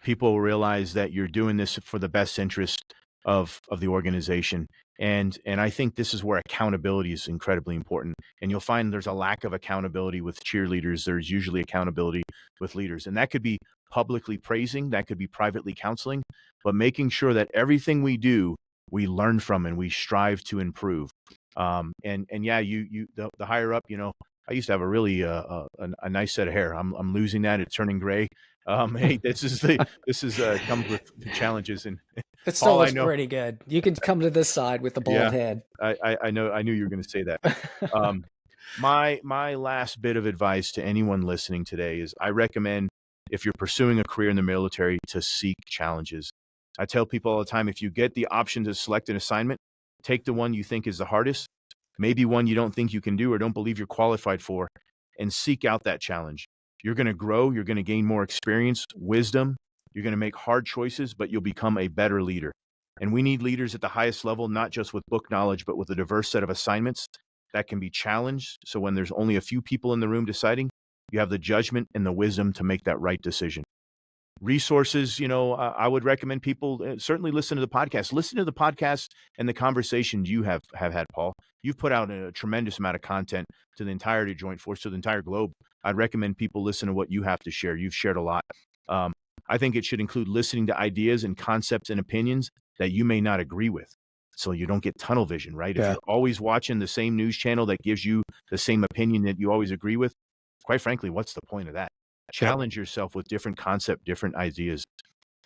people will realize that you're doing this for the best interest of the organization. And I think this is where accountability is incredibly important. And you'll find there's a lack of accountability with cheerleaders. There's usually accountability with leaders. And that could be publicly praising, that could be privately counseling, but making sure that everything we do, we learn from and we strive to improve. And yeah, the higher up, I used to have a really a nice set of hair. I'm losing that. It's turning gray. Hey, this is comes with challenges. And It still Paul, I looks know. pretty good. You can come to this side with the bald Yeah, head. I know. I knew you were going to say that. My last bit of advice to anyone listening today is I recommend if you're pursuing a career in the military, to seek challenges. I tell people all the time, if you get the option to select an assignment, take the one you think is the hardest, maybe one you don't think you can do or don't believe you're qualified for, and seek out that challenge. You're going to grow, you're going to gain more experience, wisdom, you're going to make hard choices, but you'll become a better leader. And we need leaders at the highest level, not just with book knowledge, but with a diverse set of assignments that can be challenged. So when there's only a few people in the room deciding, you have the judgment and the wisdom to make that right decision. Resources, I would recommend people certainly listen to the podcast. Listen to the podcast and the conversations you have had, Paul. You've put out a tremendous amount of content to the entirety of Joint Force, to the entire globe. I'd recommend people listen to what you have to share. You've shared a lot. I think it should include listening to ideas and concepts and opinions that you may not agree with, so you don't get tunnel vision, right? If Yeah. you're always watching the same news channel that gives you the same opinion that you always agree with, quite frankly, what's the point of that? Challenge yourself with different concepts, different ideas.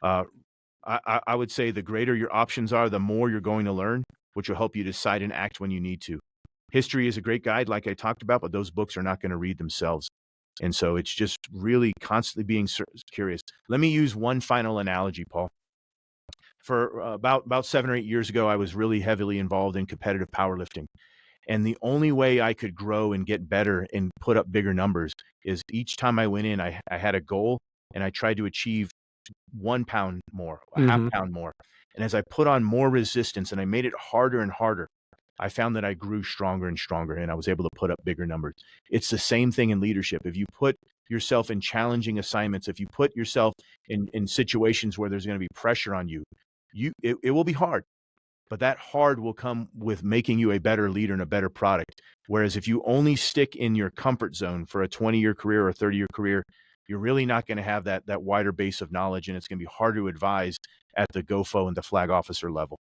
I would say the greater your options are, the more you're going to learn, which will help you decide and act when you need to. History is a great guide, like I talked about, but those books are not going to read themselves. And so it's just really constantly being curious. Let me use one final analogy, Paul. For about 7 or 8 years ago, I was really heavily involved in competitive powerlifting. And the only way I could grow and get better and put up bigger numbers is each time I went in, I had a goal and I tried to achieve 1 pound more, a half Mm-hmm. pound more. And as I put on more resistance and I made it harder and harder, I found that I grew stronger and stronger and I was able to put up bigger numbers. It's the same thing in leadership. If you put yourself in challenging assignments, if you put yourself in situations where there's going to be pressure on you, it will be hard. But that hard will come with making you a better leader and a better product. Whereas if you only stick in your comfort zone for a 20-year career or a 30-year career, you're really not going to have that wider base of knowledge, and it's going to be hard to advise at the GOFO and the flag officer level.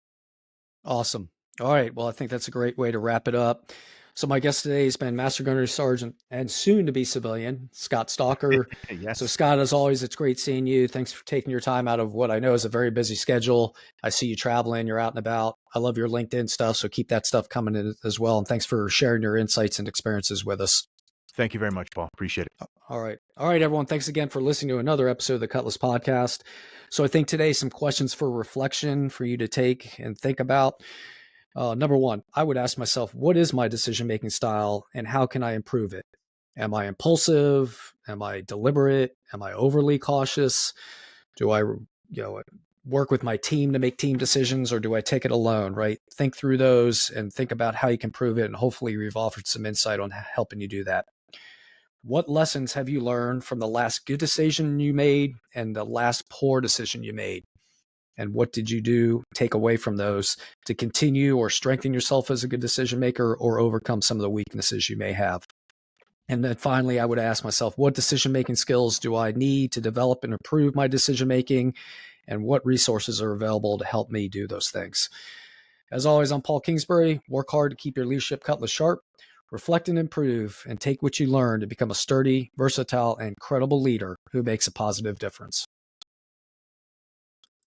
Awesome. All right. Well, I think that's a great way to wrap it up. So my guest today has been Master Gunnery Sergeant and soon to be civilian, Scott Stalker. Yes. So Scott, as always, it's great seeing you. Thanks for taking your time out of what I know is a very busy schedule. I see you traveling, you're out and about. I love your LinkedIn stuff, so keep that stuff coming in as well. And thanks for sharing your insights and experiences with us. Thank you very much, Paul. Appreciate it. All right. All right, everyone. Thanks again for listening to another episode of the Cutlass Podcast. So I think today some questions for reflection for you to take and think about. Number one, I would ask myself, what is my decision-making style and how can I improve it? Am I impulsive? Am I deliberate? Am I overly cautious? Do I, work with my team to make team decisions, or do I take it alone, right? Think through those and think about how you can improve it. And hopefully we've offered some insight on helping you do that. What lessons have you learned from the last good decision you made and the last poor decision you made? And what did you take away from those to continue or strengthen yourself as a good decision maker or overcome some of the weaknesses you may have? And then finally, I would ask myself, what decision-making skills do I need to develop and improve my decision-making? And what resources are available to help me do those things? As always, I'm Paul Kingsbury. Work hard to keep your leadership cutlass sharp. Reflect and improve, and take what you learn to become a sturdy, versatile, and credible leader who makes a positive difference.